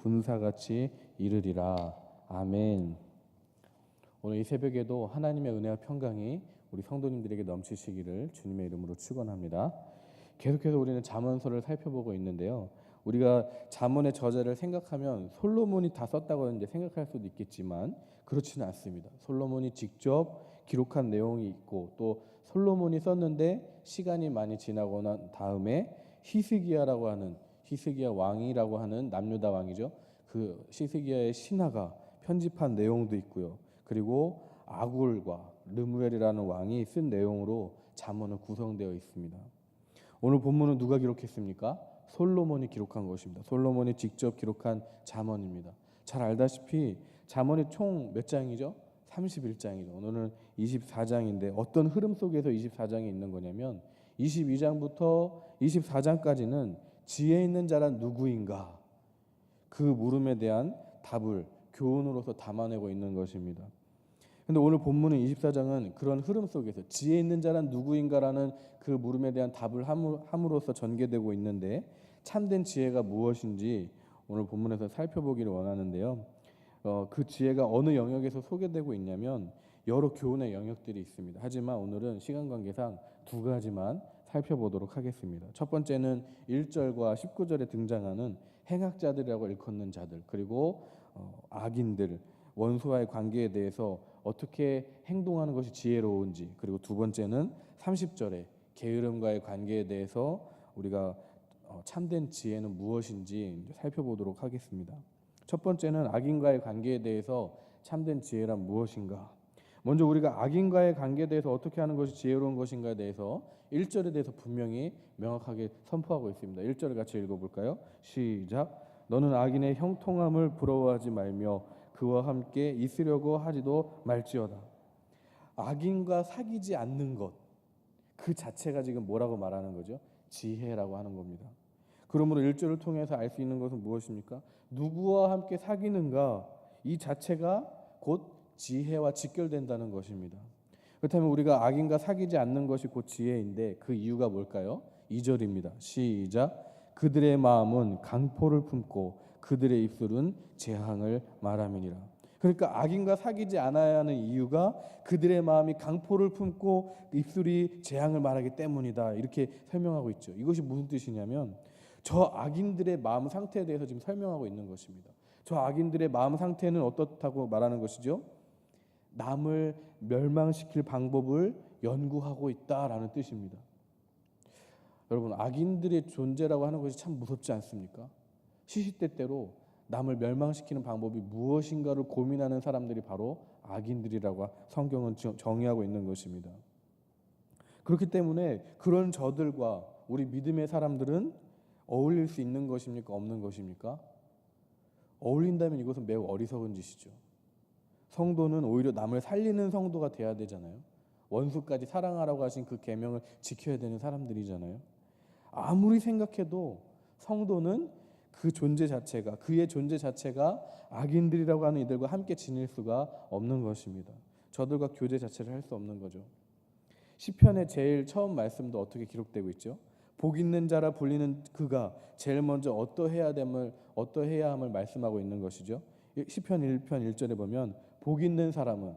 군사같이 이르리라. 아멘. 오늘 이 새벽에도 하나님의 은혜와 평강이 우리 성도님들에게 넘치시기를 주님의 이름으로 축원합니다. 계속해서 우리는 잠언서를 살펴보고 있는데요. 우리가 잠언의 저자를 생각하면 솔로몬이 다 썼다고 하는데 생각할 수도 있겠지만 그렇지는 않습니다. 솔로몬이 직접 기록한 내용이 있고 또 솔로몬이 썼는데 시간이 많이 지나고 난 다음에 히스기야 왕이라고 하는 남유다 왕이죠. 그 히스기야의 신하가 편집한 내용도 있고요. 그리고 아굴과 르무엘이라는 왕이 쓴 내용으로 잠언은 구성되어 있습니다. 오늘 본문은 누가 기록했습니까? 솔로몬이 기록한 것입니다. 솔로몬이 직접 기록한 잠언입니다. 잘 알다시피 잠언이 총 몇 장이죠? 31장이죠. 오늘은 24장인데 어떤 흐름 속에서 24장이 있는 거냐면 22장부터 24장까지는 지혜 있는 자란 누구인가? 그 물음에 대한 답을 교훈으로서 담아내고 있는 것입니다. 근데 오늘 본문은 24장은 그런 흐름 속에서 지혜 있는 자란 누구인가라는 그 물음에 대한 답을 함으로써 전개되고 있는데 참된 지혜가 무엇인지 오늘 본문에서 살펴보기를 원하는데요. 그 지혜가 어느 영역에서 소개되고 있냐면 여러 교훈의 영역들이 있습니다. 하지만 오늘은 시간 관계상 두 가지만 살펴보도록 하겠습니다. 첫 번째는 1절과 19절에 등장하는 행악자들이라고 일컫는 자들, 그리고 악인들, 원수와의 관계에 대해서 어떻게 행동하는 것이 지혜로운지, 그리고 두 번째는 30절에 게으름과의 관계에 대해서 우리가 참된 지혜는 무엇인지 살펴보도록 하겠습니다. 첫 번째는 악인과의 관계에 대해서 참된 지혜란 무엇인가? 먼저 우리가 악인과의 관계에 대해서 어떻게 하는 것이 지혜로운 것인가에 대해서 1절에 대해서 분명히 명확하게 선포하고 있습니다. 1절을 같이 읽어볼까요? 시작. 너는 악인의 형통함을 부러워하지 말며 그와 함께 있으려고 하지도 말지어다. 악인과 사귀지 않는 것, 그 자체가 지금 뭐라고 말하는 거죠? 지혜라고 하는 겁니다. 그러므로 1절을 통해서 알 수 있는 것은 무엇입니까? 누구와 함께 사귀는가, 이 자체가 곧 지혜와 직결된다는 것입니다. 그렇다면 우리가 악인과 사귀지 않는 것이 곧 지혜인데 그 이유가 뭘까요? 2절입니다. 시작. 그들의 마음은 강포를 품고 그들의 입술은 재앙을 말함이니라. 그러니까 악인과 사귀지 않아야 하는 이유가 그들의 마음이 강포를 품고 입술이 재앙을 말하기 때문이다. 이렇게 설명하고 있죠. 이것이 무슨 뜻이냐면 저 악인들의 마음 상태에 대해서 지금 설명하고 있는 것입니다. 저 악인들의 마음 상태는 어떻다고 말하는 것이죠? 남을 멸망시킬 방법을 연구하고 있다라는 뜻입니다. 여러분, 악인들의 존재라고 하는 것이 참 무섭지 않습니까? 시시때때로 남을 멸망시키는 방법이 무엇인가를 고민하는 사람들이 바로 악인들이라고 성경은 정의하고 있는 것입니다. 그렇기 때문에 그런 저들과 우리 믿음의 사람들은 어울릴 수 있는 것입니까? 없는 것입니까? 어울린다면 이것은 매우 어리석은 짓이죠. 성도는 오히려 남을 살리는 성도가 돼야 되잖아요. 원수까지 사랑하라고 하신 그 계명을 지켜야 되는 사람들이잖아요. 아무리 생각해도 성도는 그 존재 자체가, 그의 존재 자체가 악인들이라고 하는 이들과 함께 지낼 수가 없는 것입니다. 저들과 교제 자체를 할 수 없는 거죠. 시편의 제일 처음 말씀도 어떻게 기록되고 있죠? 복 있는 자라 불리는 그가 제일 먼저 어떠해야 함을 말씀하고 있는 것이죠. 시편 1편 1절에 보면 복 있는 사람은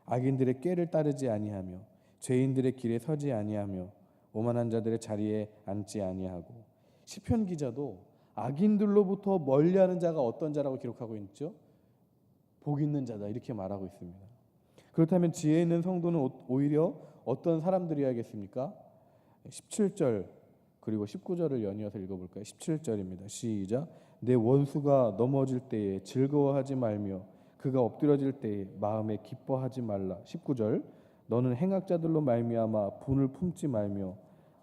악인들의 꾀를 따르지 아니하며 죄인들의 길에 서지 아니하며 오만한 자들의 자리에 앉지 아니하고. 시편 기자도 악인들로부터 멀리하는 자가 어떤 자라고 기록하고 있죠? 복 있는 자다, 이렇게 말하고 있습니다. 그렇다면 지혜 있는 성도는 오히려 어떤 사람들이야겠습니까? 17절 그리고 19절을 연이어서 읽어볼까요? 17절입니다. 시작. 내 원수가 넘어질 때에 즐거워하지 말며 그가 엎드려질 때에 마음에 기뻐하지 말라. 19절. 너는 행악자들로 말미암아 분을 품지 말며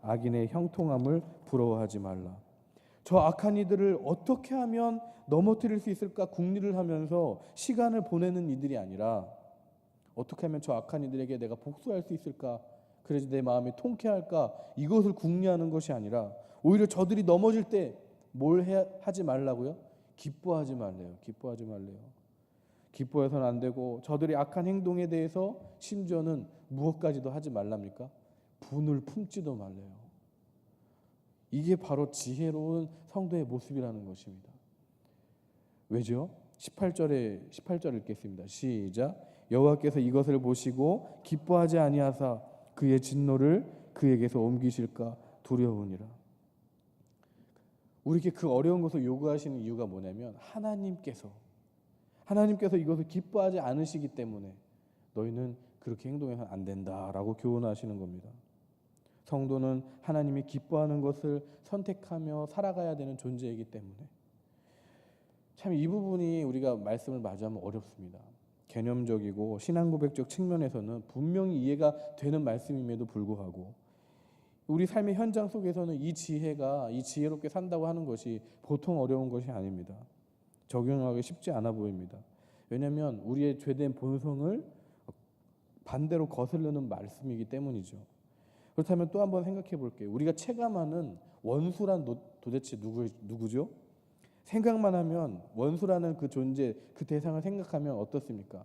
악인의 형통함을 부러워하지 말라. 저 악한 이들을 어떻게 하면 넘어뜨릴 수 있을까 궁리를 하면서 시간을 보내는 이들이 아니라 어떻게 하면 저 악한 이들에게 내가 복수할 수 있을까, 그래서 내 마음이 통쾌할까, 이것을 궁리하는 것이 아니라 오히려 저들이 넘어질 때 뭘 하지 말라고요? 기뻐하지 말래요. 기뻐하지 말래요. 기뻐해서는 안 되고 저들이 악한 행동에 대해서 심지어는 무엇까지도 하지 말랍니까? 분을 품지도 말래요. 이게 바로 지혜로운 성도의 모습이라는 것입니다. 왜죠? 18절 읽겠습니다. 시작. 여호와께서 이것을 보시고 기뻐하지 아니하사 그의 진노를 그에게서 옮기실까 두려우니라. 우리에게 그 어려운 것을 요구하시는 이유가 뭐냐면 하나님께서 이것을 기뻐하지 않으시기 때문에 너희는 그렇게 행동해서는 안 된다라고 교훈하시는 겁니다. 성도는 하나님이 기뻐하는 것을 선택하며 살아가야 되는 존재이기 때문에 참 이 부분이 우리가 말씀을 마주하면 어렵습니다. 개념적이고 신앙고백적 측면에서는 분명히 이해가 되는 말씀임에도 불구하고 우리 삶의 현장 속에서는 이 지혜롭게 산다고 하는 것이 보통 어려운 것이 아닙니다. 적용하기 쉽지 않아 보입니다. 왜냐하면 우리의 죄된 본성을 반대로 거스르는 말씀이기 때문이죠. 그렇다면 또 한번 생각해 볼게요. 우리가 체감하는 원수란 도대체 누구죠? 생각만 하면 원수라는 그 존재, 그 대상을 생각하면 어떻습니까?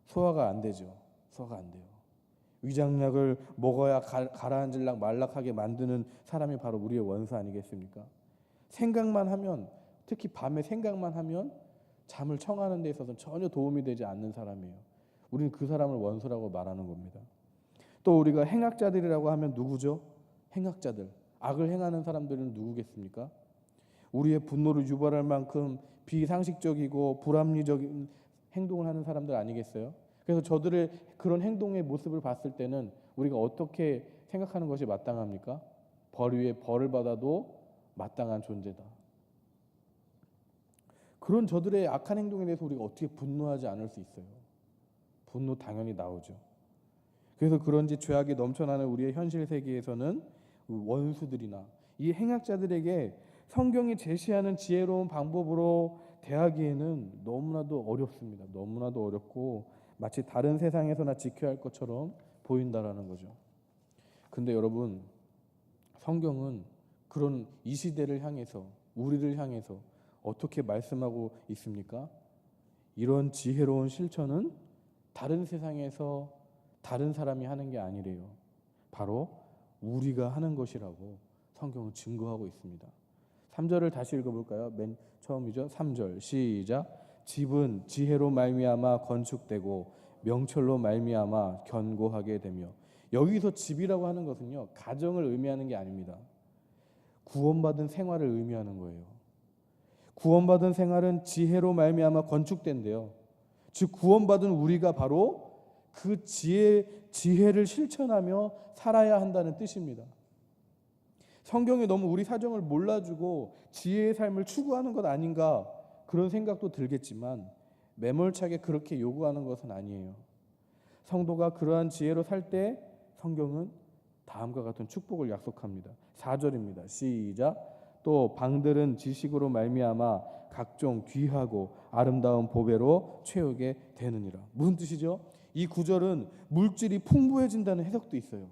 소화가 안 되죠. 소화가 안 돼요. 위장약을 먹어야 가라앉을락 말락하게 만드는 사람이 바로 우리의 원수 아니겠습니까? 생각만 하면, 특히 밤에 생각만 하면 잠을 청하는 데 있어서는 전혀 도움이 되지 않는 사람이에요. 우리는 그 사람을 원수라고 말하는 겁니다. 또 우리가 행악자들이라고 하면 누구죠? 행악자들, 악을 행하는 사람들은 누구겠습니까? 우리의 분노를 유발할 만큼 비상식적이고 불합리적인 행동을 하는 사람들 아니겠어요? 그래서 저들의 그런 행동의 모습을 봤을 때는 우리가 어떻게 생각하는 것이 마땅합니까? 벌 위에 벌을 받아도 마땅한 존재다. 그런 저들의 악한 행동에 대해서 우리가 어떻게 분노하지 않을 수 있어요? 분노 당연히 나오죠. 그래서 그런지 죄악이 넘쳐나는 우리의 현실 세계에서는 원수들이나 이 행악자들에게 성경이 제시하는 지혜로운 방법으로 대하기에는 너무나도 어렵습니다. 너무나도 어렵고 마치 다른 세상에서나 지켜야 할 것처럼 보인다라는 거죠. 근데 여러분, 성경은 그런 이 시대를 향해서, 우리를 향해서 어떻게 말씀하고 있습니까? 이런 지혜로운 실천은 다른 세상에서 다른 사람이 하는 게 아니래요. 바로 우리가 하는 것이라고 성경은 증거하고 있습니다. 3절을 다시 읽어볼까요? 맨 처음이죠. 3절 시작. 집은 지혜로 말미암아 건축되고 명철로 말미암아 견고하게 되며. 여기서 집이라고 하는 것은요, 가정을 의미하는 게 아닙니다. 구원받은 생활을 의미하는 거예요. 구원받은 생활은 지혜로 말미암아 건축된대요. 즉 구원받은 우리가 바로 그 지혜를 실천하며 살아야 한다는 뜻입니다. 성경이 너무 우리 사정을 몰라주고 지혜의 삶을 추구하는 것 아닌가 그런 생각도 들겠지만 매몰차게 그렇게 요구하는 것은 아니에요. 성도가 그러한 지혜로 살 때 성경은 다음과 같은 축복을 약속합니다. 4절입니다. 시작. 또 방들은 지식으로 말미암아 각종 귀하고 아름다운 보배로 채우게 되느니라. 무슨 뜻이죠? 이 구절은 물질이 풍부해진다는 해석도 있어요.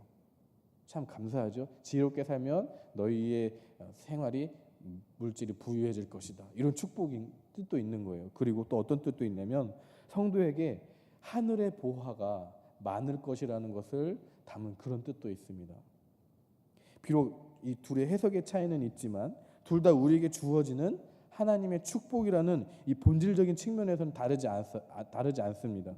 참 감사하죠. 지혜롭게 살면 너희의 생활이 물질이 부유해질 것이다. 이런 축복인 뜻도 있는 거예요. 그리고 또 어떤 뜻도 있냐면 성도에게 하늘의 보화가 많을 것이라는 것을 담은 그런 뜻도 있습니다. 비록 이 둘의 해석의 차이는 있지만 둘 다 우리에게 주어지는 하나님의 축복이라는 이 본질적인 측면에서는 다르지 않습니다.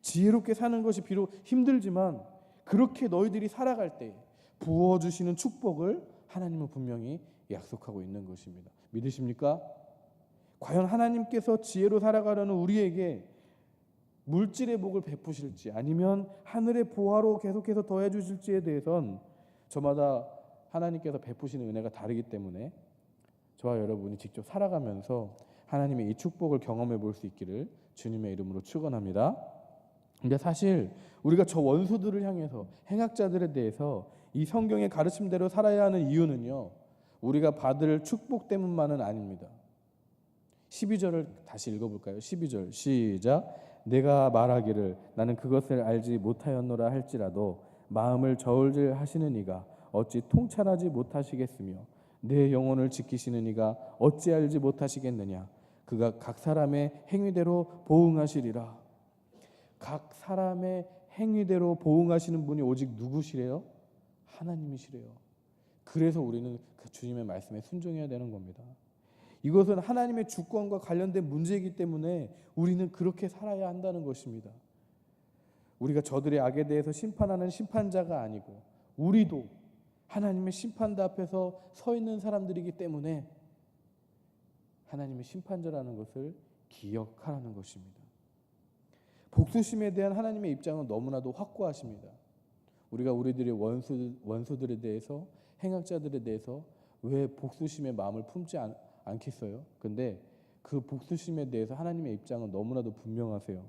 지혜롭게 사는 것이 비록 힘들지만 그렇게 너희들이 살아갈 때 부어주시는 축복을 하나님은 분명히 약속하고 있는 것입니다. 믿으십니까? 과연 하나님께서 지혜로 살아가려는 우리에게 물질의 복을 베푸실지 아니면 하늘의 보화로 계속해서 더해 주실지에 대해선 저마다 하나님께서 베푸시는 은혜가 다르기 때문에 저와 여러분이 직접 살아가면서 하나님의 이 축복을 경험해 볼 수 있기를 주님의 이름으로 축원합니다. 근데 사실 우리가 저 원수들을 향해서 행악자들에 대해서 이 성경의 가르침대로 살아야 하는 이유는요, 우리가 받을 축복 때문만은 아닙니다. 12절을 다시 읽어볼까요? 12절 시작. 내가 말하기를 나는 그것을 알지 못하였노라 할지라도 마음을 저울질 하시는 이가 어찌 통찰하지 못하시겠으며 내 영혼을 지키시는 이가 어찌 알지 못하시겠느냐. 그가 각 사람의 행위대로 보응하시리라. 각 사람의 행위대로 보응하시는 분이 오직 누구시래요? 하나님이시래요. 그래서 우리는 그 주님의 말씀에 순종해야 되는 겁니다. 이것은 하나님의 주권과 관련된 문제이기 때문에 우리는 그렇게 살아야 한다는 것입니다. 우리가 저들의 악에 대해서 심판하는 심판자가 아니고 우리도 하나님의 심판대 앞에서 서 있는 사람들이기 때문에 하나님의 심판자라는 것을 기억하라는 것입니다. 복수심에 대한 하나님의 입장은 너무나도 확고하십니다. 우리가 우리들의 원수들에 대해서, 행악자들에 대해서 왜 복수심의 마음을 품지 않겠어요? 근데 그 복수심에 대해서 하나님의 입장은 너무나도 분명하세요.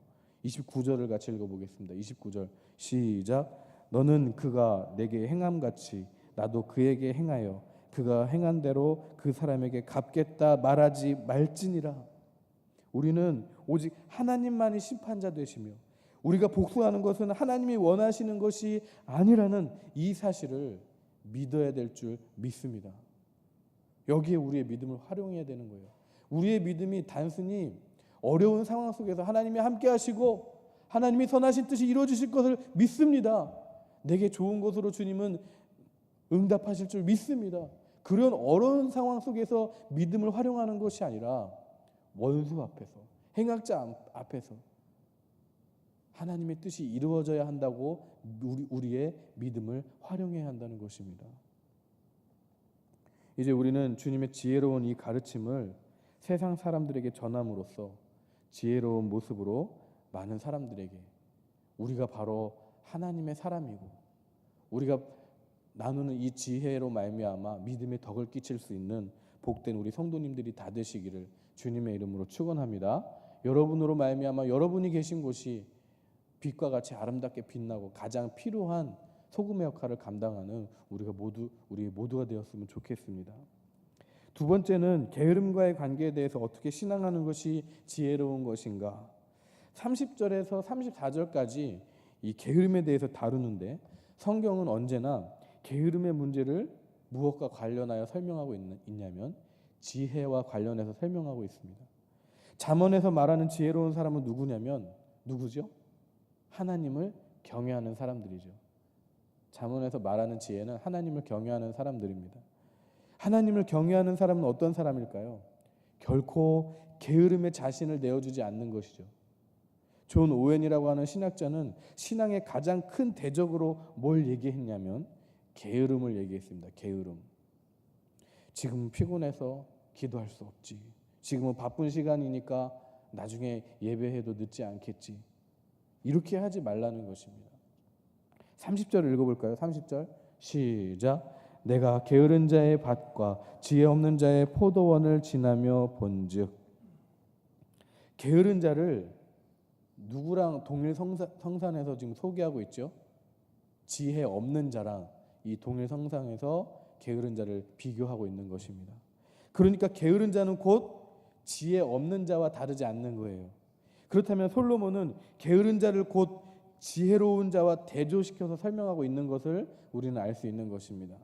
29절을 같이 읽어보겠습니다. 29절 시작. 너는 그가 내게 행함같이 나도 그에게 행하여 그가 행한 대로 그 사람에게 갚겠다 말하지 말지니라. 우리는 오직 하나님만이 심판자 되시며 우리가 복수하는 것은 하나님이 원하시는 것이 아니라는 이 사실을 믿어야 될 줄 믿습니다. 여기에 우리의 믿음을 활용해야 되는 거예요. 우리의 믿음이 단순히 어려운 상황 속에서 하나님이 함께 하시고 하나님이 선하신 뜻이 이루어지실 것을 믿습니다. 내게 좋은 것으로 주님은 응답하실 줄 믿습니다. 그런 어려운 상황 속에서 믿음을 활용하는 것이 아니라 원수 앞에서, 행악자 앞에서 하나님의 뜻이 이루어져야 한다고 우리의 믿음을 활용해야 한다는 것입니다. 이제 우리는 주님의 지혜로운 이 가르침을 세상 사람들에게 전함으로써 지혜로운 모습으로 많은 사람들에게 우리가 바로 하나님의 사람이고 우리가 나누는 이 지혜로 말미암아 믿음의 덕을 끼칠 수 있는 복된 우리 성도님들이 다 되시기를 주님의 이름으로 축원합니다. 여러분으로 말미암아 여러분이 계신 곳이 빛과 같이 아름답게 빛나고 가장 필요한 소금의 역할을 감당하는 우리 모두가 되었으면 좋겠습니다. 두 번째는 게으름과의 관계에 대해서 어떻게 신앙하는 것이 지혜로운 것인가? 30절에서 34절까지 이 게으름에 대해서 다루는데 성경은 언제나 게으름의 문제를 무엇과 관련하여 설명하고 있냐면 지혜와 관련해서 설명하고 있습니다. 잠언에서 말하는 지혜로운 사람은 누구죠? 하나님을 경외하는 사람들이죠. 잠언에서 말하는 지혜는 하나님을 경외하는 사람들입니다. 하나님을 경외하는 사람은 어떤 사람일까요? 결코 게으름에 자신을 내어주지 않는 것이죠. 존 오웬이라고 하는 신학자는 신앙의 가장 큰 대적으로 뭘 얘기했냐면 게으름을 얘기했습니다. 게으름. 지금은 피곤해서 기도할 수 없지. 지금은 바쁜 시간이니까 나중에 예배해도 늦지 않겠지. 이렇게 하지 말라는 것입니다. 30절 읽어볼까요? 30절 시작. 내가 게으른 자의 밭과 지혜 없는 자의 포도원을 지나며 본즉. 게으른 자를 누구랑 동일 성산에서 지금 소개하고 있죠? 지혜 없는 자랑 이 동일 성산에서 게으른 자를 비교하고 있는 것입니다. 그러니까 게으른 자는 곧 지혜 없는 자와 다르지 않는 거예요. 그렇다면 솔로몬은 게으른 자를 곧 지혜로운 자와 대조시켜서 설명하고 있는 것을 우리는 알 수 있는 것입니다.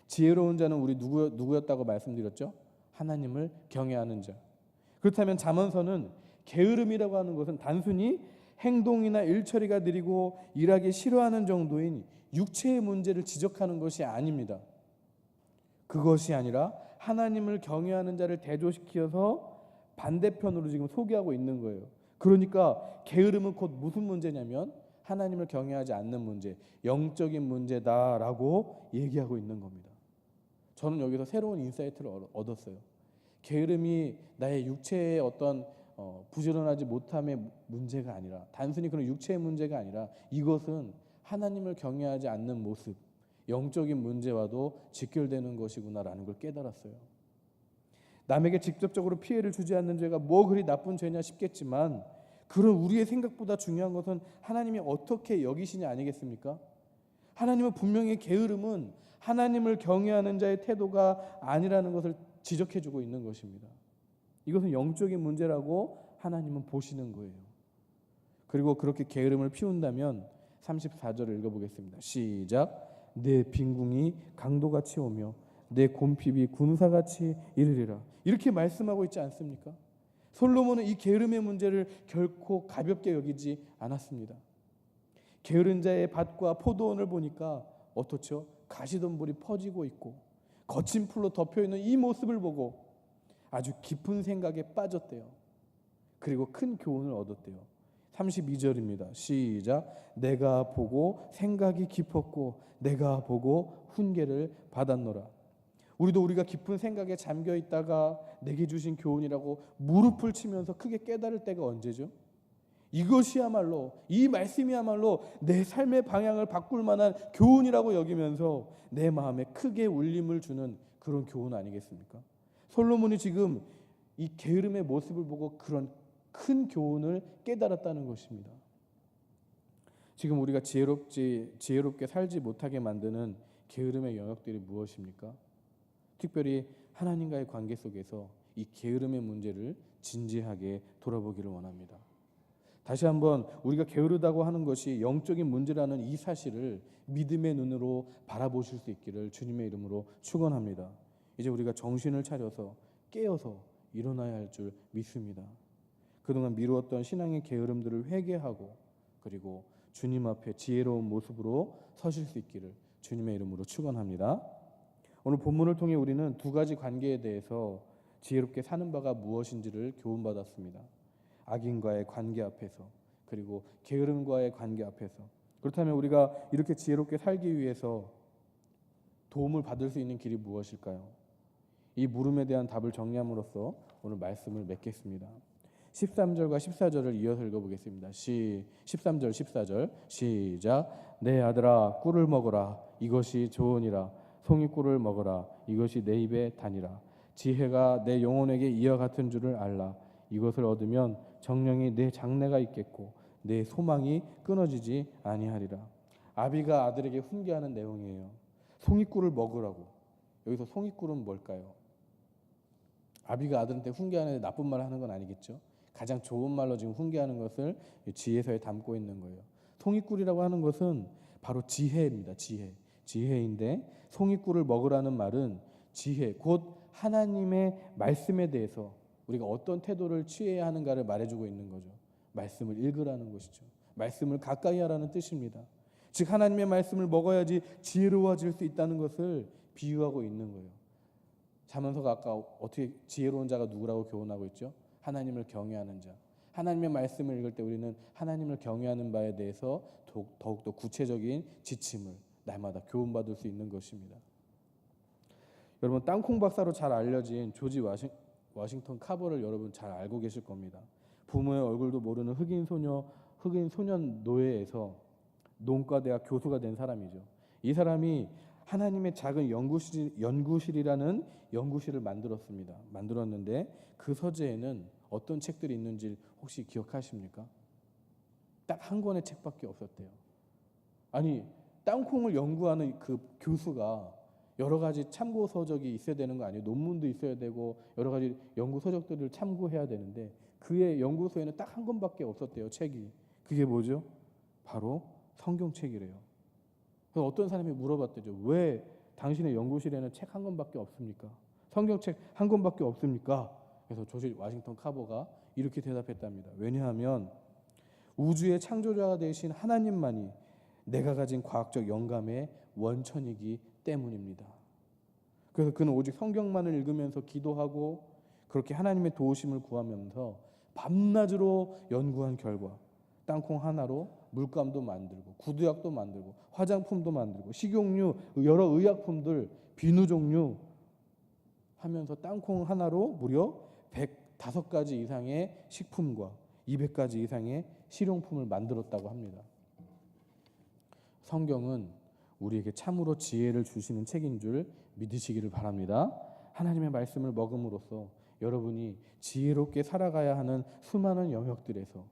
지혜로운 자는 우리 누구였다고 말씀드렸죠? 하나님을 경외하는 자. 그렇다면 잠언서는 게으름이라고 하는 것은 단순히 행동이나 일처리가 느리고 일하기 싫어하는 정도인 육체의 문제를 지적하는 것이 아닙니다. 그것이 아니라 하나님을 경외하는 자를 대조시켜서 반대편으로 지금 소개하고 있는 거예요. 그러니까 게으름은 곧 무슨 문제냐면 하나님을 경외하지 않는 문제, 영적인 문제다라고 얘기하고 있는 겁니다. 저는 여기서 새로운 인사이트를 얻었어요. 게으름이 나의 육체의 어떤 부지런하지 못함의 문제가 아니라 단순히 그런 육체의 문제가 아니라 이것은 하나님을 경외하지 않는 모습, 영적인 문제와도 직결되는 것이구나라는 걸 깨달았어요. 남에게 직접적으로 피해를 주지 않는 죄가 뭐 그리 나쁜 죄냐 싶겠지만 그런 우리의 생각보다 중요한 것은 하나님이 어떻게 여기시냐 아니겠습니까? 하나님은 분명히 게으름은 하나님을 경외하는 자의 태도가 아니라는 것을 지적해주고 있는 것입니다. 이것은 영적인 문제라고 하나님은 보시는 거예요. 그리고 그렇게 게으름을 피운다면 34절을 읽어보겠습니다. 시작. 내 빈궁이 강도같이 오며 내 곰핍이 군사같이 이르리라. 이렇게 말씀하고 있지 않습니까? 솔로몬은 이 게으름의 문제를 결코 가볍게 여기지 않았습니다. 게으른 자의 밭과 포도원을 보니까 어떻죠? 가시덤불이 퍼지고 있고 거친 풀로 덮여있는 이 모습을 보고 아주 깊은 생각에 빠졌대요. 그리고 큰 교훈을 얻었대요. 32절입니다. 시작. 내가 보고 생각이 깊었고 내가 보고 훈계를 받았노라. 우리가 깊은 생각에 잠겨 있다가 내게 주신 교훈이라고 무릎을 치면서 크게 깨달을 때가 언제죠? 이것이야말로, 이 말씀이야말로 내 삶의 방향을 바꿀 만한 교훈이라고 여기면서 내 마음에 크게 울림을 주는 그런 교훈 아니겠습니까? 솔로몬이 지금 이 게으름의 모습을 보고 그런 큰 교훈을 깨달았다는 것입니다. 지금 우리가 지혜롭게 살지 못하게 만드는 게으름의 영역들이 무엇입니까? 특별히 하나님과의 관계 속에서 이 게으름의 문제를 진지하게 돌아보기를 원합니다. 다시 한번 우리가 게으르다고 하는 것이 영적인 문제라는 이 사실을 믿음의 눈으로 바라보실 수 있기를 주님의 이름으로 축원합니다. 이제 우리가 정신을 차려서 깨어서 일어나야 할 줄 믿습니다. 그동안 미루었던 신앙의 게으름들을 회개하고 그리고 주님 앞에 지혜로운 모습으로 서실 수 있기를 주님의 이름으로 축원합니다. 오늘 본문을 통해 우리는 두 가지 관계에 대해서 지혜롭게 사는 바가 무엇인지를 교훈받았습니다. 악인과의 관계 앞에서 그리고 게으름과의 관계 앞에서. 그렇다면 우리가 이렇게 지혜롭게 살기 위해서 도움을 받을 수 있는 길이 무엇일까요? 이 물음에 대한 답을 정리함으로써 오늘 말씀을 맺겠습니다. 13절과 14절을 이어서 읽어보겠습니다. 13절 14절 시작. 내 아들아 꿀을 먹어라 이것이 좋으니라. 송이꿀을 먹어라 이것이 내 입에 다니라. 지혜가 내 영혼에게 이와 같은 줄을 알라. 이것을 얻으면 정령이 내 장래가 있겠고 내 소망이 끊어지지 아니하리라. 아비가 아들에게 훈계하는 내용이에요. 송이꿀을 먹으라고. 여기서 송이꿀은 뭘까요? 아비가 아들한테 훈계하는데 나쁜 말을 하는 건 아니겠죠? 가장 좋은 말로 지금 훈계하는 것을 지혜서에 담고 있는 거예요. 송이꿀이라고 하는 것은 바로 지혜입니다. 지혜인데 송이꿀을 먹으라는 말은 지혜, 곧 하나님의 말씀에 대해서 우리가 어떤 태도를 취해야 하는가를 말해주고 있는 거죠. 말씀을 읽으라는 것이죠. 말씀을 가까이 하라는 뜻입니다. 즉 하나님의 말씀을 먹어야지 지혜로워질 수 있다는 것을 비유하고 있는 거예요. 자문서가 아까 어떻게 지혜로운 자가 누구라고 교훈하고 있죠? 하나님을 경외하는 자. 하나님의 말씀을 읽을 때 우리는 하나님을 경외하는 바에 대해서 더욱더 구체적인 지침을 날마다 교훈받을 수 있는 것입니다. 여러분 땅콩 박사로 잘 알려진 조지 워싱턴 카버를 여러분 잘 알고 계실 겁니다. 부모의 얼굴도 모르는 흑인 소년 노예에서 농과대학 교수가 된 사람이죠. 이 사람이 하나님의 작은 연구실이라는 연구실을 만들었는데 그 서재에는 어떤 책들이 있는지 혹시 기억하십니까? 딱 한 권의 책밖에 없었대요. 아니 땅콩을 연구하는 그 교수가 여러 가지 참고 서적이 있어야 되는 거 아니에요? 논문도 있어야 되고 여러 가지 연구 서적들을 참고해야 되는데 그의 연구소에는 딱 한 권밖에 없었대요. 책이. 그게 뭐죠? 바로 성경책이래요. 그래서 어떤 사람이 물어봤대죠. 왜 당신의 연구실에는 책 한 권밖에 없습니까? 성경책 한 권밖에 없습니까? 그래서 조지 워싱턴 카버가 이렇게 대답했답니다. 왜냐하면 우주의 창조자가 되신 하나님만이 내가 가진 과학적 영감의 원천이기 때문입니다. 그래서 그는 오직 성경만을 읽으면서 기도하고 그렇게 하나님의 도우심을 구하면서 밤낮으로 연구한 결과 땅콩 하나로 물감도 만들고 구두약도 만들고 화장품도 만들고 식용유 여러 의약품들 비누 종류 하면서 땅콩 하나로 무려 105가지 이상의 식품과 200가지 이상의 실용품을 만들었다고 합니다. 성경은 우리에게 참으로 지혜를 주시는 책인 줄 믿으시기를 바랍니다. 하나님의 말씀을 먹음으로써 여러분이 지혜롭게 살아가야 하는 수많은 영역들에서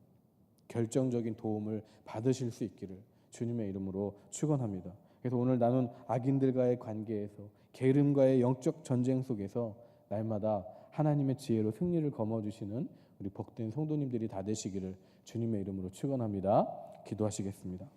결정적인 도움을 받으실 수 있기를 주님의 이름으로 축원합니다. 그래서 오늘 나눈 악인들과의 관계에서 게으름과의 영적 전쟁 속에서 날마다 하나님의 지혜로 승리를 거머쥐시는 우리 복된 성도님들이 다 되시기를 주님의 이름으로 축원합니다. 기도하시겠습니다.